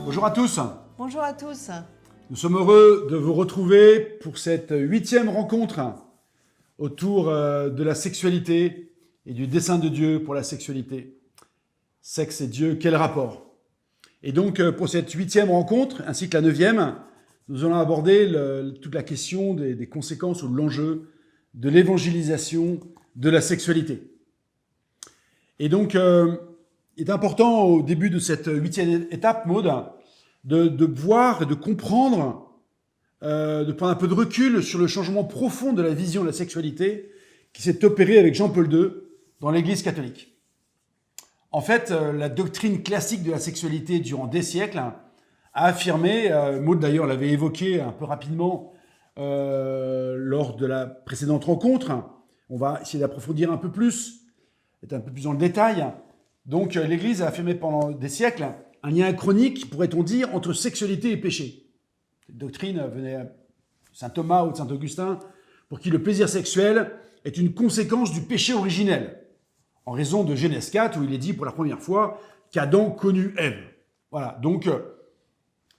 Bonjour à tous. Bonjour à tous. Nous sommes heureux de vous retrouver pour cette 8e rencontre autour de la sexualité et du dessein de Dieu pour la sexualité. Sexe et Dieu, quel rapport? Et donc pour cette 8e rencontre, ainsi que la 9e, nous allons aborder toute la question des conséquences ou de l'enjeu de l'évangélisation de la sexualité. Et donc, il est important au début de cette 8e étape, Maud, de voir et de comprendre, de prendre un peu de recul sur le changement profond de la vision de la sexualité qui s'est opéré avec Jean-Paul II dans l'Église catholique. En fait, la doctrine classique de la sexualité durant des siècles a affirmé, Maud d'ailleurs l'avait évoqué un peu rapidement lors de la précédente rencontre, on va essayer d'approfondir un peu plus, être un peu plus dans le détail. Donc l'Église a affirmé pendant des siècles un lien chronique, pourrait-on dire, entre sexualité et péché. Cette doctrine venait de saint Thomas ou de saint Augustin, pour qui le plaisir sexuel est une conséquence du péché originel, en raison de Genèse 4, où il est dit pour la première fois qu'Adam connut Ève. Voilà, donc,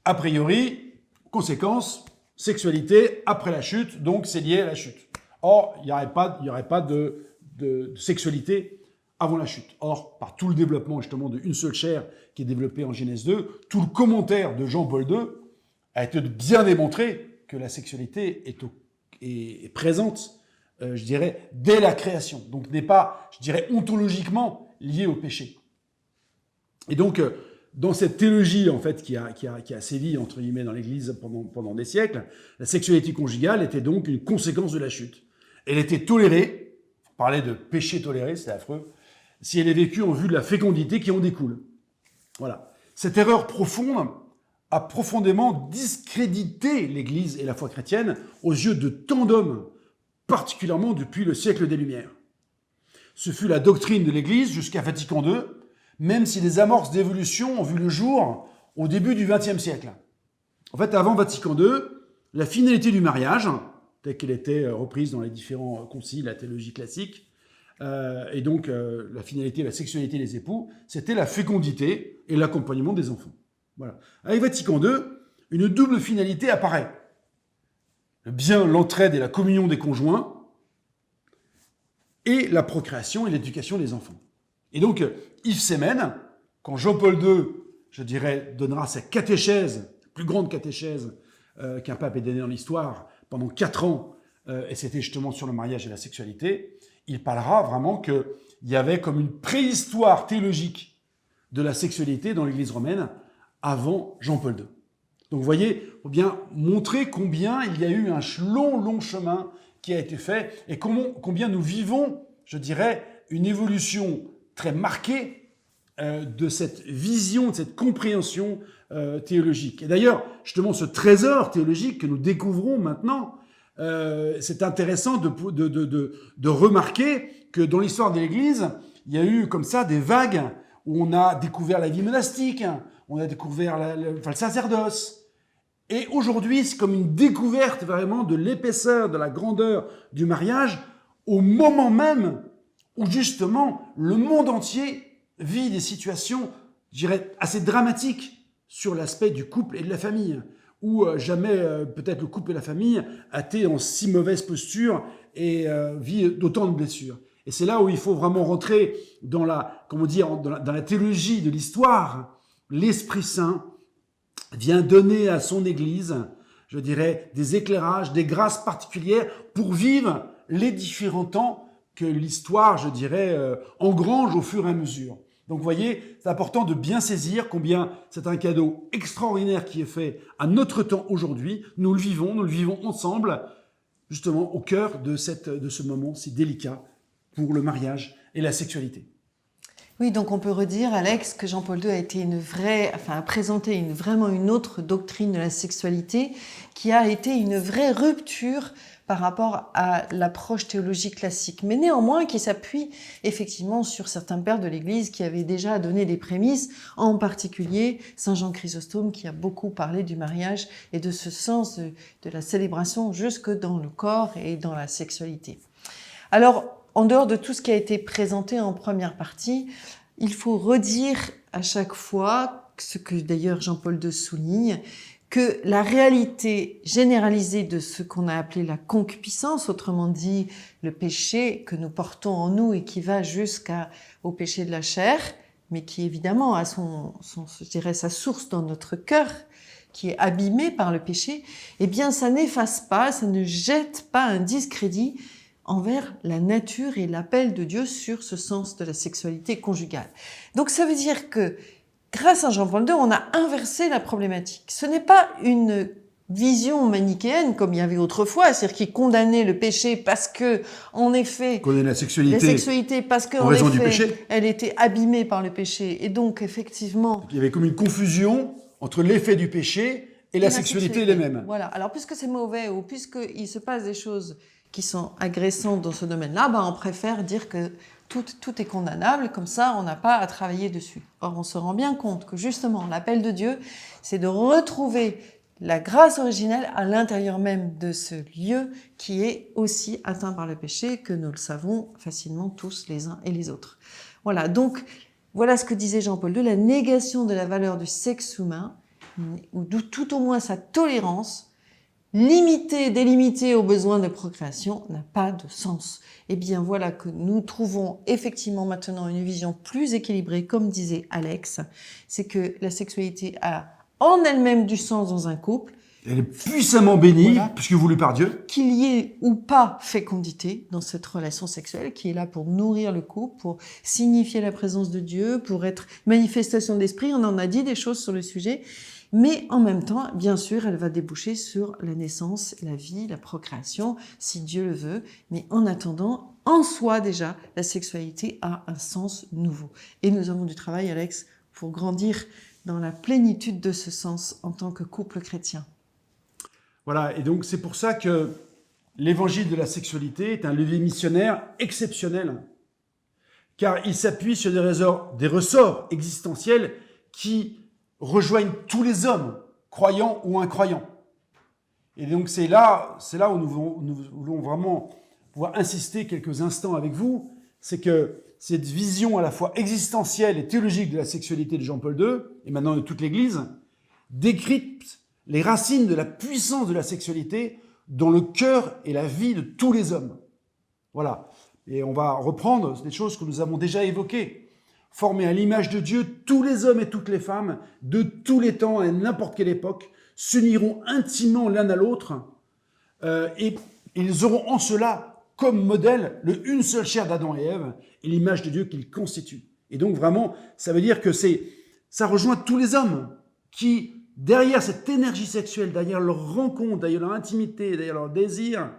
a priori, conséquence, sexualité après la chute, donc c'est lié à la chute. Or, il n'y aurait pas de sexualité avant la chute. Or, par tout le développement justement d'une seule chair qui est développée en Genèse 2, tout le commentaire de Jean-Paul II a été de bien démontrer que la sexualité est présente, je dirais, dès la création. Donc n'est pas, je dirais, ontologiquement liée au péché. Et donc, dans cette théologie en fait qui a sévi entre guillemets dans l'Église pendant des siècles, la sexualité conjugale était donc une conséquence de la chute. Elle était tolérée, on parlait de péché toléré, c'est affreux, si elle est vécue en vue de la fécondité qui en découle. Voilà. Cette erreur profonde a profondément discrédité l'Église et la foi chrétienne aux yeux de tant d'hommes, particulièrement depuis le siècle des Lumières. Ce fut la doctrine de l'Église jusqu'à Vatican II, même si des amorces d'évolution ont vu le jour au début du XXe siècle. En fait, avant Vatican II, la finalité du mariage, telle qu'elle était reprise dans les différents conciles, la théologie classique, et donc la finalité, la sexualité des époux, c'était la fécondité et l'accompagnement des enfants. Voilà. Avec Vatican II, une double finalité apparaît. Le bien, l'entraide et la communion des conjoints, et la procréation et l'éducation des enfants. Et donc, Yves Semen, quand Jean-Paul II, je dirais, donnera sa catéchèse, la plus grande catéchèse qu'un pape ait donnée dans l'histoire, pendant 4 ans, et c'était justement sur le mariage et la sexualité, il parlera vraiment qu'il y avait comme une préhistoire théologique de la sexualité dans l'Église romaine avant Jean-Paul II. Donc vous voyez, il faut bien montrer combien il y a eu un long chemin qui a été fait et combien nous vivons, je dirais, une évolution très marquée de cette vision, de cette compréhension théologique. Et d'ailleurs, justement, ce trésor théologique que nous découvrons maintenant, c'est intéressant de remarquer que dans l'histoire de l'Église, il y a eu comme ça des vagues où on a découvert la vie monastique, on a découvert le sacerdoce. Et aujourd'hui, c'est comme une découverte vraiment de l'épaisseur, de la grandeur du mariage, au moment même où justement le monde entier vit des situations, je dirais, assez dramatiques sur l'aspect du couple et de la famille, où jamais peut-être le couple et la famille a été en si mauvaise posture et vit d'autant de blessures. Et c'est là où il faut vraiment rentrer dans dans la théologie de l'histoire. L'Esprit Saint vient donner à son Église, je dirais, des éclairages, des grâces particulières pour vivre les différents temps que l'histoire, je dirais, engrange au fur et à mesure. Donc vous voyez, c'est important de bien saisir combien c'est un cadeau extraordinaire qui est fait à notre temps aujourd'hui. Nous le vivons ensemble, justement au cœur de ce moment si délicat pour le mariage et la sexualité. Oui, donc on peut redire, Alex, que Jean-Paul II a présenté vraiment une autre doctrine de la sexualité qui a été une vraie rupture par rapport à l'approche théologique classique, mais néanmoins qui s'appuie effectivement sur certains pères de l'Église qui avaient déjà donné des prémices, en particulier Saint Jean Chrysostome qui a beaucoup parlé du mariage et de ce sens de la célébration jusque dans le corps et dans la sexualité. Alors, en dehors de tout ce qui a été présenté en première partie, il faut redire à chaque fois ce que d'ailleurs Jean-Paul II souligne, que la réalité généralisée de ce qu'on a appelé la concupiscence, autrement dit le péché que nous portons en nous et qui va jusqu'au péché de la chair, mais qui évidemment a je dirais, sa source dans notre cœur, qui est abîmé par le péché, eh bien ça n'efface pas, ça ne jette pas un discrédit envers la nature et l'appel de Dieu sur ce sens de la sexualité conjugale. Donc ça veut dire que grâce à Jean-Paul II, on a inversé la problématique. Ce n'est pas une vision manichéenne comme il y avait autrefois, c'est-à-dire qui condamnait le péché parce que, en effet, Condamner la sexualité parce que, en en raison du effet, péché. elle était abîmée par le péché. Et donc, effectivement... Il y avait comme une confusion entre l'effet du péché et la sexualité elle-même. Voilà. Alors, puisque c'est mauvais ou puisqu'il se passe des choses qui sont agressantes dans ce domaine-là, ben, on préfère dire que tout est condamnable, comme ça on n'a pas à travailler dessus. Or, on se rend bien compte que justement, l'appel de Dieu, c'est de retrouver la grâce originelle à l'intérieur même de ce lieu qui est aussi atteint par le péché, que nous le savons facilement tous les uns et les autres. Voilà, donc voilà ce que disait Jean-Paul II, la négation de la valeur du sexe humain, ou tout au moins sa tolérance, limitée, délimitée aux besoins de procréation, n'a pas de sens. Eh bien voilà que nous trouvons effectivement maintenant une vision plus équilibrée, comme disait Alex, c'est que la sexualité a en elle-même du sens dans un couple. Elle est puissamment bénie, Voilà. puisque voulue par Dieu. Qu'il y ait ou pas fécondité dans cette relation sexuelle qui est là pour nourrir le couple, pour signifier la présence de Dieu, pour être manifestation de l'esprit. On en a dit des choses sur le sujet. Mais en même temps, bien sûr, elle va déboucher sur la naissance, la vie, la procréation, si Dieu le veut. Mais en attendant, en soi déjà, la sexualité a un sens nouveau. Et nous avons du travail, Alex, pour grandir dans la plénitude de ce sens en tant que couple chrétien. Voilà, et donc c'est pour ça que l'évangile de la sexualité est un levier missionnaire exceptionnel, car il s'appuie sur des ressorts existentiels qui rejoignent tous les hommes, croyants ou incroyants. Et donc c'est là où nous voulons vraiment pouvoir insister quelques instants avec vous, c'est que cette vision à la fois existentielle et théologique de la sexualité de Jean-Paul II, et maintenant de toute l'Église, décrypte les racines de la puissance de la sexualité dans le cœur et la vie de tous les hommes. Voilà. Et on va reprendre des choses que nous avons déjà évoquées. Formés à l'image de Dieu, tous les hommes et toutes les femmes, de tous les temps et à n'importe quelle époque, s'uniront intimement l'un à l'autre et ils auront en cela comme modèle une seule chair d'Adam et Ève et l'image de Dieu qu'ils constituent. Et donc vraiment, ça veut dire que ça rejoint tous les hommes qui, derrière cette énergie sexuelle, derrière leur rencontre, derrière leur intimité, derrière leur désir,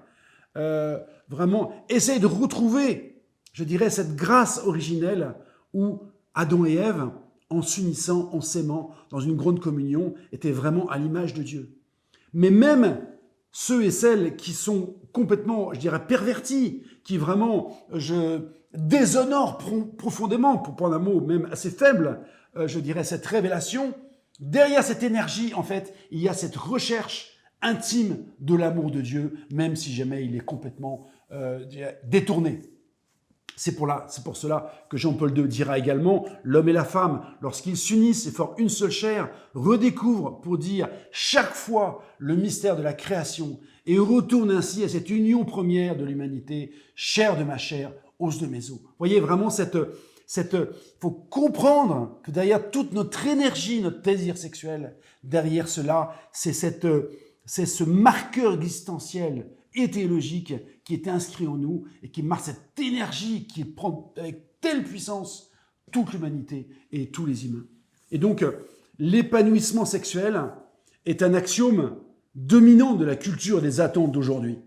vraiment essayent de retrouver, je dirais, cette grâce originelle où Adam et Ève, en s'unissant, en s'aimant, dans une grande communion, étaient vraiment à l'image de Dieu. Mais même ceux et celles qui sont complètement, je dirais, pervertis, qui vraiment déshonorent profondément, pour prendre un mot même assez faible, je dirais, cette révélation, derrière cette énergie, en fait, il y a cette recherche intime de l'amour de Dieu, même si jamais il est complètement détourné. C'est pour cela que Jean-Paul II dira également « L'homme et la femme, lorsqu'ils s'unissent et forment une seule chair, redécouvrent pour dire chaque fois le mystère de la création et retournent ainsi à cette union première de l'humanité, chair de ma chair, os de mes os. » Vous voyez vraiment faut comprendre que derrière toute notre énergie, notre désir sexuel, derrière cela, c'est ce marqueur existentiel et théologique qui est inscrit en nous et qui marque cette énergie qui prend avec telle puissance toute l'humanité et tous les humains. Et donc, l'épanouissement sexuel est un axiome dominant de la culture des attentes d'aujourd'hui.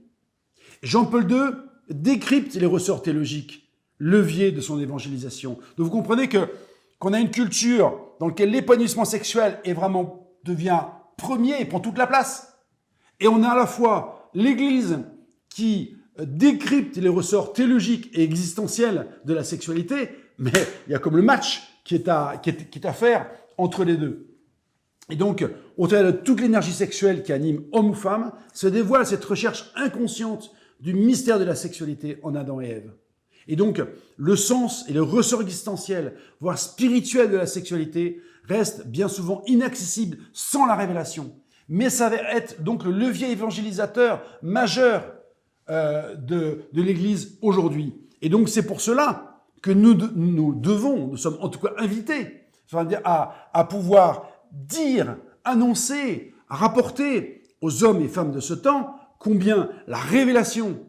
Jean-Paul II décrypte les ressorts théologiques, levier de son évangélisation. Donc vous comprenez qu'on a une culture dans laquelle l'épanouissement sexuel devient premier et prend toute la place. Et on a à la fois l'Église qui décrypte les ressorts théologiques et existentiels de la sexualité, mais il y a comme le match qui est à faire entre les deux. Et donc, au travers de toute l'énergie sexuelle qui anime homme ou femme, se dévoile cette recherche inconsciente du mystère de la sexualité en Adam et Ève. Et donc, le sens et le ressort existentiel, voire spirituel de la sexualité, reste bien souvent inaccessible sans la révélation. Mais ça va être donc le levier évangélisateur majeur de l'Église aujourd'hui. Et donc, c'est pour cela que nous sommes en tout cas invités à pouvoir dire, annoncer, rapporter aux hommes et femmes de ce temps combien la révélation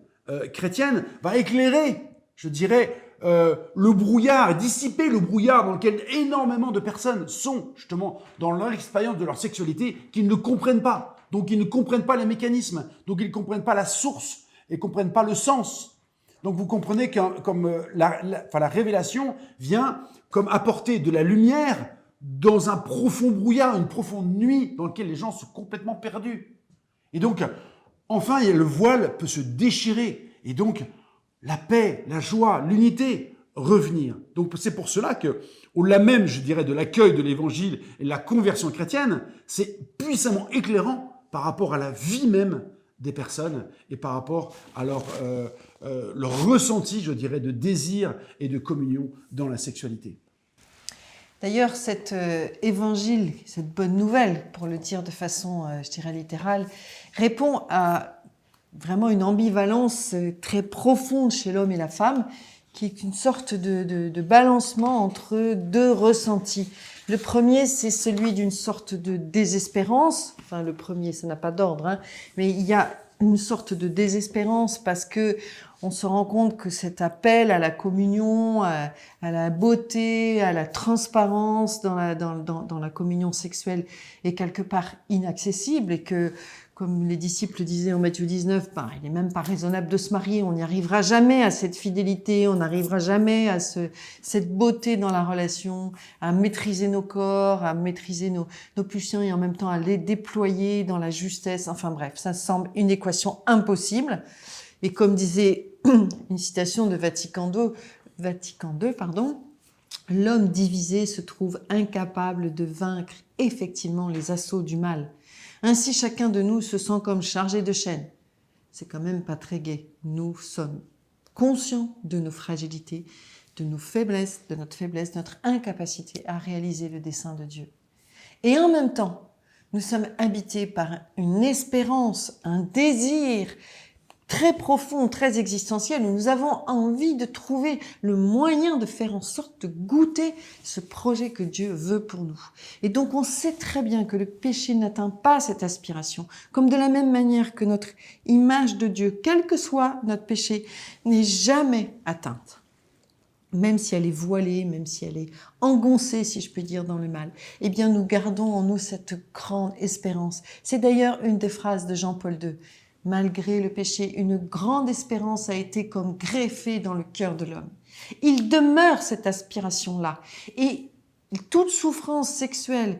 chrétienne va éclairer, je dirais, le brouillard, dissiper le brouillard dans lequel énormément de personnes sont justement dans leur expérience de leur sexualité qu'ils ne comprennent pas. Donc ils ne comprennent pas les mécanismes, donc ils ne comprennent pas la source et ne comprennent pas le sens. Donc vous comprenez que la révélation vient comme apporter de la lumière dans un profond brouillard, une profonde nuit dans laquelle les gens sont complètement perdus. Et donc, enfin, le voile peut se déchirer et donc la paix, la joie, l'unité revenir. Donc c'est pour cela que, au-delà même, je dirais, de l'accueil de l'évangile et de la conversion chrétienne, c'est puissamment éclairant par rapport à la vie même des personnes et par rapport à leur ressenti, je dirais, de désir et de communion dans la sexualité. D'ailleurs, cet évangile, cette bonne nouvelle, pour le dire de façon, je dirais, littérale, répond à vraiment une ambivalence très profonde chez l'homme et la femme, qui est une sorte de balancement entre deux ressentis. Le premier, c'est celui d'une sorte de désespérance. Enfin, le premier, ça n'a pas d'ordre, hein, mais il y a une sorte de désespérance parce que on se rend compte que cet appel à la communion, à la beauté, à la transparence dans la communion sexuelle est quelque part inaccessible et que, comme les disciples disaient en Matthieu 19, il n'est même pas raisonnable de se marier, on n'y arrivera jamais à cette fidélité, on n'arrivera jamais à cette beauté dans la relation, à maîtriser nos corps, à maîtriser nos pulsions et en même temps à les déployer dans la justesse. Enfin bref, ça semble une équation impossible. Et comme disait une citation de Vatican II, l'homme divisé se trouve incapable de vaincre effectivement les assauts du mal. Ainsi, chacun de nous se sent comme chargé de chaînes. C'est quand même pas très gai. Nous sommes conscients de nos fragilités, de nos faiblesses, de notre incapacité à réaliser le dessein de Dieu. Et en même temps, nous sommes habités par une espérance, un désir très profond, très existentiel, où nous avons envie de trouver le moyen de faire en sorte de goûter ce projet que Dieu veut pour nous. Et donc on sait très bien que le péché n'atteint pas cette aspiration, comme de la même manière que notre image de Dieu, quel que soit notre péché, n'est jamais atteinte. Même si elle est voilée, même si elle est engoncée, si je peux dire, dans le mal, eh bien nous gardons en nous cette grande espérance. C'est d'ailleurs une des phrases de Jean-Paul II. Malgré le péché, une grande espérance a été comme greffée dans le cœur de l'homme. Il demeure cette aspiration-là. Et toute souffrance sexuelle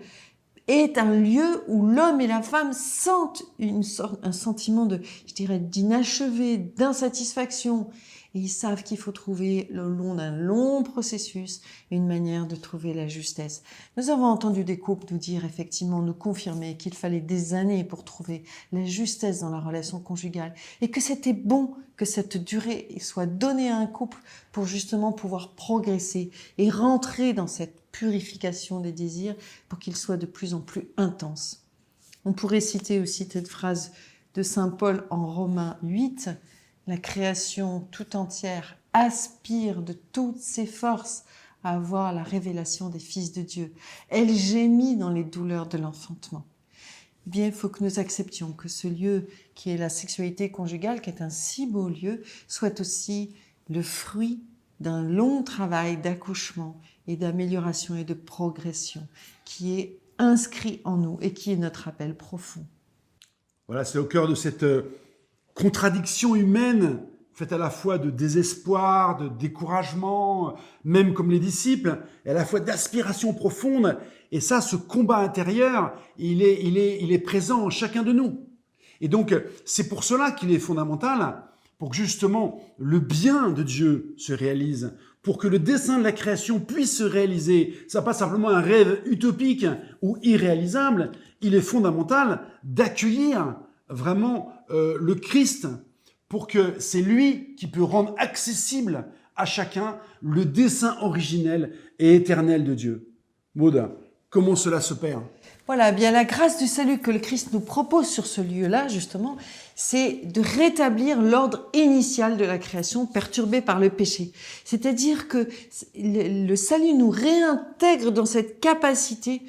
est un lieu où l'homme et la femme sentent un sentiment d'inachevé, d'insatisfaction. Et ils savent qu'il faut trouver, le long d'un long processus, une manière de trouver la justesse. Nous avons entendu des couples nous dire, effectivement, nous confirmer qu'il fallait des années pour trouver la justesse dans la relation conjugale et que c'était bon que cette durée soit donnée à un couple pour justement pouvoir progresser et rentrer dans cette purification des désirs pour qu'ils soient de plus en plus intenses. On pourrait citer aussi cette phrase de saint Paul en Romains 8, la création tout entière aspire de toutes ses forces à avoir la révélation des fils de Dieu. Elle gémit dans les douleurs de l'enfantement. Eh bien, il faut que nous acceptions que ce lieu qui est la sexualité conjugale, qui est un si beau lieu, soit aussi le fruit d'un long travail d'accouchement et d'amélioration et de progression qui est inscrit en nous et qui est notre appel profond. Voilà, c'est au cœur de cette contradiction humaine, faite à la fois de désespoir, de découragement, même comme les disciples, et à la fois d'aspiration profonde. Et ça, ce combat intérieur, il est présent en chacun de nous. Et donc, c'est pour cela qu'il est fondamental, pour que justement le bien de Dieu se réalise, pour que le dessein de la création puisse se réaliser. Ça n'est pas simplement un rêve utopique ou irréalisable. Il est fondamental d'accueillir vraiment le Christ pour que c'est lui qui peut rendre accessible à chacun le dessein originel et éternel de Dieu. Maud, comment cela s'opère ? Voilà, bien la grâce du salut que le Christ nous propose sur ce lieu-là, justement, c'est de rétablir l'ordre initial de la création perturbé par le péché. C'est-à-dire que le salut nous réintègre dans cette capacité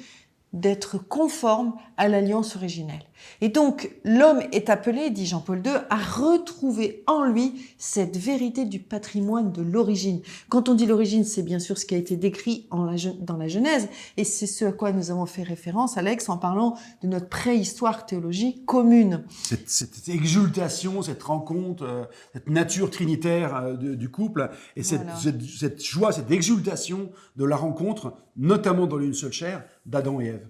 d'être conforme à l'alliance originelle. Et donc, l'homme est appelé, dit Jean-Paul II, à retrouver en lui cette vérité du patrimoine de l'origine. Quand on dit l'origine, c'est bien sûr ce qui a été décrit dans la Genèse, et c'est ce à quoi nous avons fait référence, Alex, en parlant de notre préhistoire théologique commune. Cette exultation, cette rencontre, cette nature trinitaire du couple, et cette joie, cette exultation de la rencontre, notamment dans l'une seule chair, d'Adam et Ève.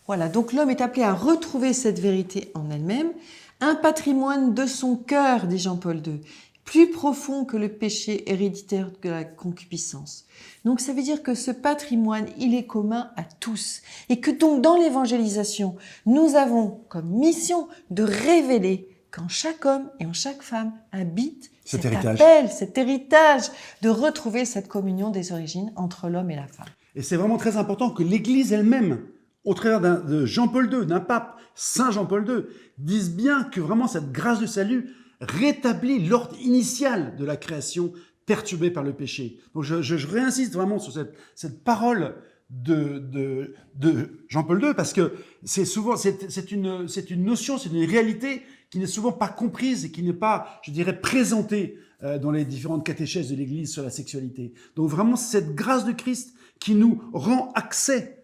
Voilà, donc l'homme est appelé à retrouver cette vérité en elle-même, un patrimoine de son cœur, dit Jean-Paul II, plus profond que le péché héréditaire de la concupiscence. Donc ça veut dire que ce patrimoine, il est commun à tous. Et que donc dans l'évangélisation, nous avons comme mission de révéler qu'en chaque homme et en chaque femme habite cet appel, cet héritage, de retrouver cette communion des origines entre l'homme et la femme. Et c'est vraiment très important que l'Église elle-même, au travers de Jean-Paul II, d'un pape, Saint Jean-Paul II, dise bien que vraiment cette grâce du salut rétablit l'ordre initial de la création perturbée par le péché. Donc je réinsiste vraiment sur cette parole de Jean-Paul II, parce que c'est une notion, c'est une réalité qui n'est souvent pas comprise et qui n'est pas, je dirais, présentée dans les différentes catéchèses de l'Église sur la sexualité. Donc vraiment, cette grâce de Christ qui nous rend accès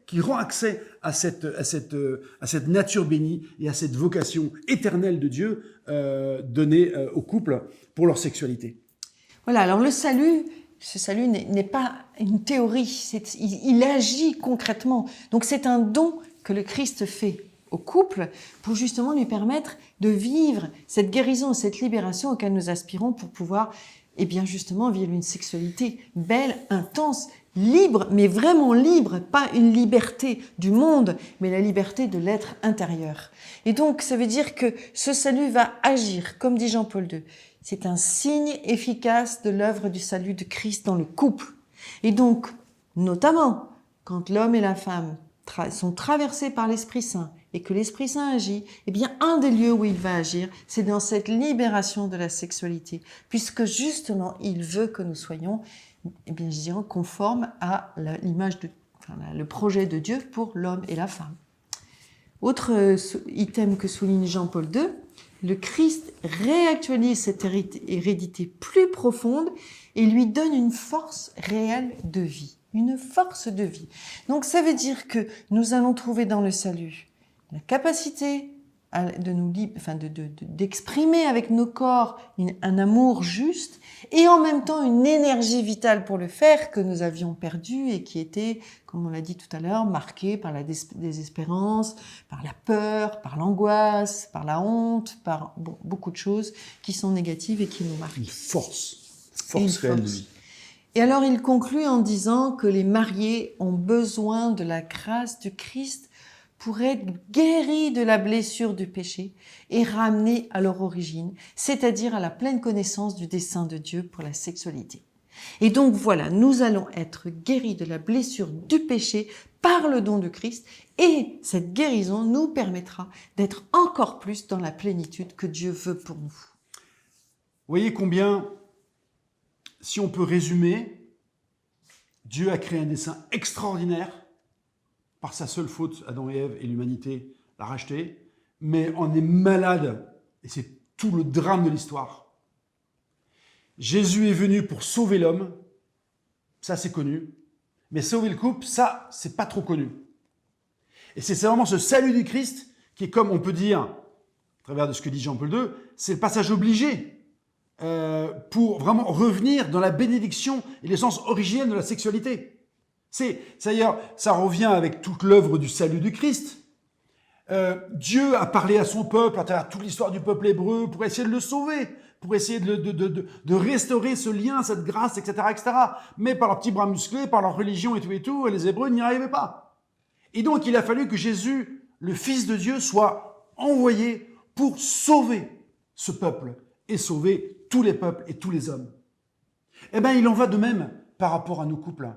à cette nature bénie et à cette vocation éternelle de Dieu donnée au couple pour leur sexualité. Voilà, alors ce salut n'est pas une théorie, il agit concrètement. Donc c'est un don que le Christ fait au couple pour justement lui permettre de vivre cette guérison, cette libération auquel nous aspirons pour pouvoir, eh bien justement, vivre une sexualité belle, intense, libre, mais vraiment libre, pas une liberté du monde, mais la liberté de l'être intérieur. Et donc, ça veut dire que ce salut va agir, comme dit Jean-Paul II. C'est un signe efficace de l'œuvre du salut de Christ dans le couple. Et donc, notamment, quand l'homme et la femme sont traversés par l'Esprit Saint et que l'Esprit Saint agit, eh bien, un des lieux où il va agir, c'est dans cette libération de la sexualité, puisque justement, il veut que nous soyons, eh bien, je dirais, conformes à le projet de Dieu pour l'homme et la femme. Autre item que souligne Jean-Paul II, le Christ réactualise cette hérédité plus profonde et lui donne une force réelle de vie. Une force de vie. Donc ça veut dire que nous allons trouver dans le salut la capacité d'exprimer avec nos corps un amour juste et en même temps une énergie vitale pour le faire que nous avions perdu et qui était, comme on l'a dit tout à l'heure, marquée par la désespérance, par la peur, par l'angoisse, par la honte, par beaucoup de choses qui sont négatives et qui nous marquent. Une force réelle de vie. Et alors il conclut en disant que les mariés ont besoin de la grâce du Christ pour être guéris de la blessure du péché et ramenés à leur origine, c'est-à-dire à la pleine connaissance du dessein de Dieu pour la sexualité. Et donc voilà, nous allons être guéris de la blessure du péché par le don de Christ et cette guérison nous permettra d'être encore plus dans la plénitude que Dieu veut pour nous. Vous voyez combien, si on peut résumer, Dieu a créé un dessein extraordinaire. Par sa seule faute, Adam et Ève et l'humanité l'a racheté, mais on est malade, et c'est tout le drame de l'histoire. Jésus est venu pour sauver l'homme, ça c'est connu, mais sauver le couple, ça c'est pas trop connu. Et c'est vraiment ce salut du Christ qui est, comme on peut dire, à travers de ce que dit Jean-Paul II, c'est le passage obligé pour vraiment revenir dans la bénédiction et l'essence originelle de la sexualité. D'ailleurs, ça revient avec toute l'œuvre du salut du Christ. Dieu a parlé à son peuple à travers toute l'histoire du peuple hébreu pour essayer de le sauver, pour essayer de restaurer ce lien, cette grâce, etc., etc. Mais par leurs petits bras musclés, par leur religion et tout, les Hébreux n'y arrivaient pas. Et donc, il a fallu que Jésus, le Fils de Dieu, soit envoyé pour sauver ce peuple et sauver tous les peuples et tous les hommes. Eh bien, il en va de même par rapport à nos couples.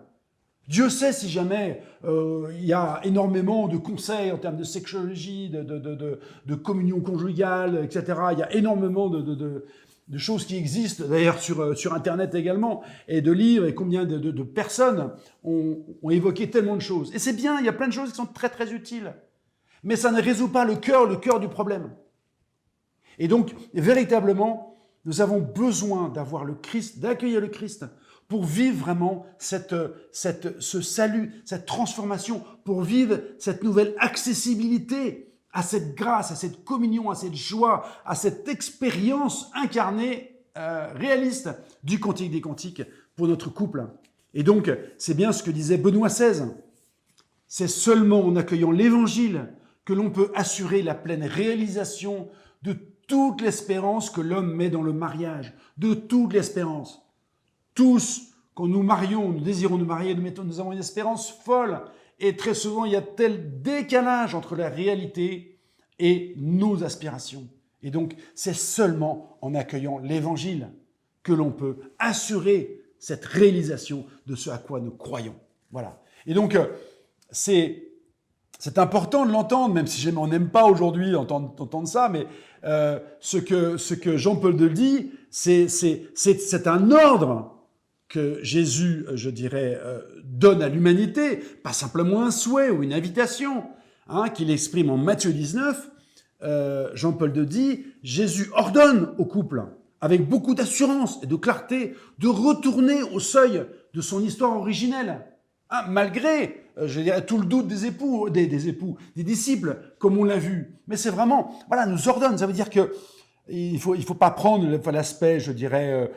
Dieu sait si jamais il y a énormément de conseils en termes de sexologie, de communion conjugale, etc. Il y a énormément de choses qui existent, d'ailleurs sur Internet également, et de livres, et combien de personnes ont évoqué tellement de choses. Et c'est bien, il y a plein de choses qui sont très très utiles. Mais ça ne résout pas le cœur du problème. Et donc, véritablement, nous avons besoin d'avoir le Christ, d'accueillir le Christ, pour vivre vraiment ce salut, cette transformation, pour vivre cette nouvelle accessibilité à cette grâce, à cette communion, à cette joie, à cette expérience incarnée, réaliste du Cantique des Cantiques pour notre couple. Et donc, c'est bien ce que disait Benoît XVI. C'est seulement en accueillant l'Évangile que l'on peut assurer la pleine réalisation de toute l'espérance que l'homme met dans le mariage, de toute l'espérance. Tous, quand nous marions, nous désirons nous marier, nous avons une espérance folle. Et très souvent, il y a tel décalage entre la réalité et nos aspirations. Et donc, c'est seulement en accueillant l'Évangile que l'on peut assurer cette réalisation de ce à quoi nous croyons. Voilà. Et donc, c'est important de l'entendre, même si jamais on n'aime pas aujourd'hui entendre ça, mais ce que Jean-Paul II dit, c'est un ordre que Jésus, je dirais, donne à l'humanité, pas simplement un souhait ou une invitation, qu'il exprime en Matthieu 19. Jean-Paul II dit, Jésus ordonne au couple, avec beaucoup d'assurance et de clarté, de retourner au seuil de son histoire originelle, malgré, je dirais, tout le doute des époux, des disciples, comme on l'a vu. Mais c'est vraiment, voilà, nous ordonne. Ça veut dire que il faut pas prendre l'aspect, je dirais,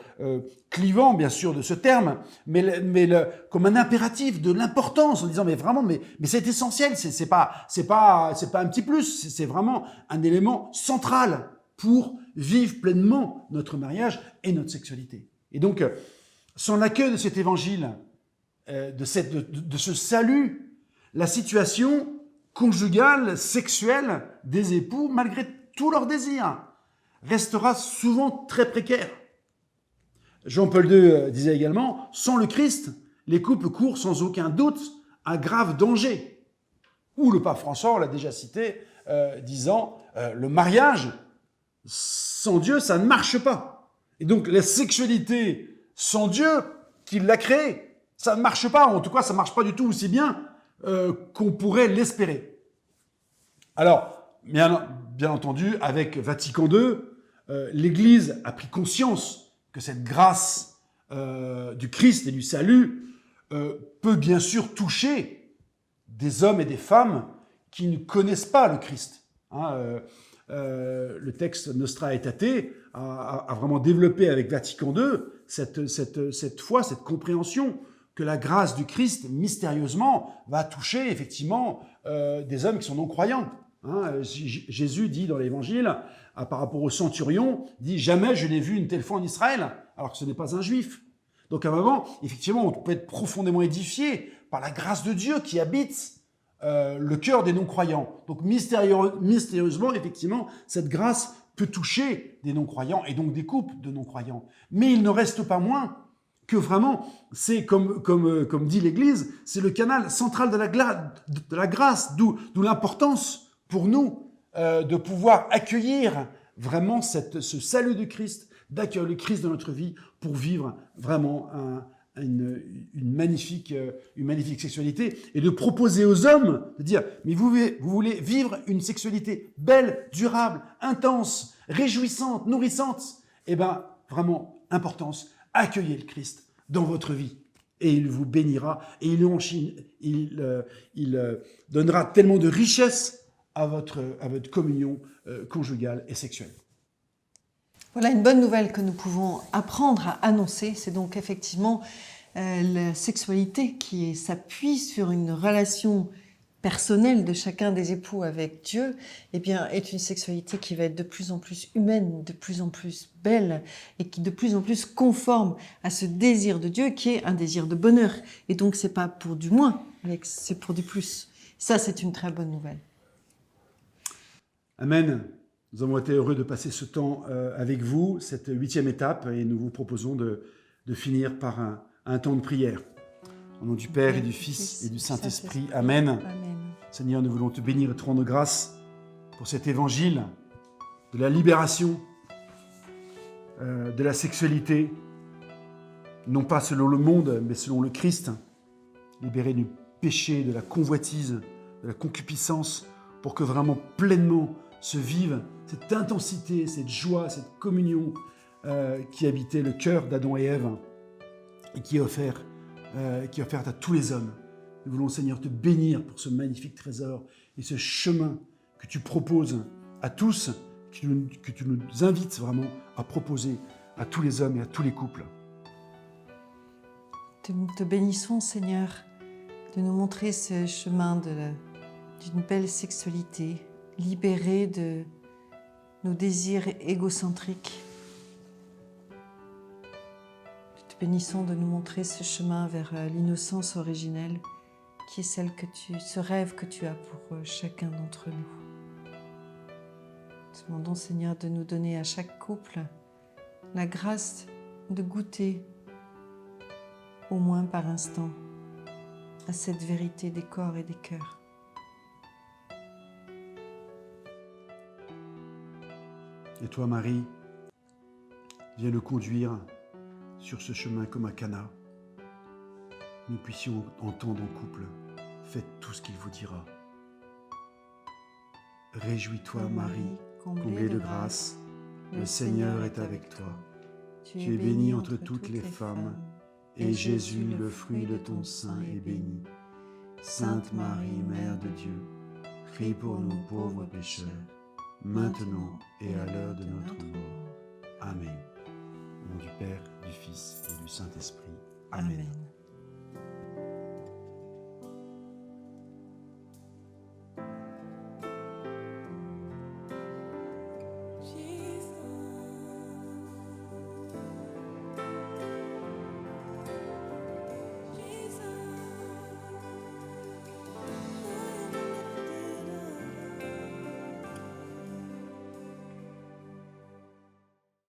clivant, bien sûr, de ce terme, mais comme un impératif de l'importance, en disant, mais vraiment, mais c'est essentiel, c'est pas un petit plus, c'est vraiment un élément central pour vivre pleinement notre mariage et notre sexualité. Et donc, sans l'accueil de cet évangile, de ce salut, la situation conjugale, sexuelle des époux, malgré tous leurs désirs, restera souvent très précaire. Jean-Paul II disait également, sans le Christ, les couples courent sans aucun doute un grave danger. Ou le pape François, on l'a déjà cité, disant, le mariage, sans Dieu, ça ne marche pas. Et donc la sexualité sans Dieu, qui l'a créée, ça ne marche pas, en tout cas ça ne marche pas du tout aussi bien qu'on pourrait l'espérer. Alors, bien entendu, avec Vatican II, l'Église a pris conscience que cette grâce du Christ et du salut peut bien sûr toucher des hommes et des femmes qui ne connaissent pas le Christ. Le texte Nostra Aetate a vraiment développé avec Vatican II cette foi, cette compréhension que la grâce du Christ, mystérieusement, va toucher effectivement des hommes qui sont non-croyants. Jésus dit dans l'Évangile, par rapport au centurion, dit « Jamais je n'ai vu une telle foi en Israël », alors que ce n'est pas un juif. Donc à un moment, effectivement, on peut être profondément édifié par la grâce de Dieu qui habite le cœur des non-croyants. Donc mystérieusement, effectivement, cette grâce peut toucher des non-croyants et donc des couples de non-croyants. Mais il ne reste pas moins que vraiment, c'est comme dit l'Église, c'est le canal central de la grâce, d'où l'importance pour nous de pouvoir accueillir vraiment ce salut du Christ, d'accueillir le Christ dans notre vie pour vivre vraiment une magnifique sexualité et de proposer aux hommes de dire mais vous voulez vivre une sexualité belle, durable, intense, réjouissante, nourrissante, eh bien vraiment importance, accueillez le Christ dans votre vie et il vous bénira et il donnera tellement de richesse à votre communion conjugale et sexuelle. Voilà une bonne nouvelle que nous pouvons apprendre à annoncer. C'est donc effectivement la sexualité qui s'appuie sur une relation personnelle de chacun des époux avec Dieu, eh bien, est une sexualité qui va être de plus en plus humaine, de plus en plus belle et qui de plus en plus conforme à ce désir de Dieu qui est un désir de bonheur. Et donc, c'est pas pour du moins, c'est pour du plus. Ça, c'est une très bonne nouvelle. Amen. Nous avons été heureux de passer ce temps avec vous, cette 8e étape, et nous vous proposons de de finir par un temps de prière. Au nom du Père et du Fils et du Saint-Esprit. Amen. Amen. Seigneur, nous voulons te bénir et te rendre grâce pour cet évangile de la libération de la sexualité, non pas selon le monde, mais selon le Christ, libéré du péché, de la convoitise, de la concupiscence, pour que vraiment pleinement se vive cette intensité, cette joie, cette communion qui habitait le cœur d'Adam et Ève et qui est offerte à tous les hommes. Nous voulons, Seigneur, te bénir pour ce magnifique trésor et ce chemin que tu proposes à tous, que tu nous invites vraiment à proposer à tous les hommes et à tous les couples. Nous te bénissons, Seigneur, de nous montrer ce chemin d'une belle sexualité, libérée de nos désirs égocentriques. Nous te bénissons de nous montrer ce chemin vers l'innocence originelle, qui est ce rêve que tu as pour chacun d'entre nous. Nous te demandons, Seigneur, de nous donner à chaque couple la grâce de goûter, au moins par instant, à cette vérité des corps et des cœurs. Et toi, Marie, viens le conduire sur ce chemin comme à Cana. Nous puissions entendre en couple, faites tout ce qu'il vous dira. Réjouis-toi, Marie, comblée de grâce, le Seigneur est avec toi. Tu es bénie entre toutes les femmes, et Jésus, le fruit de ton sein, est béni. Sainte Marie, Mère de Dieu, prie pour nous pauvres pécheurs, maintenant et à l'heure de notre mort. Amen. Au nom du Père, du Fils et du Saint-Esprit. Amen. Amen.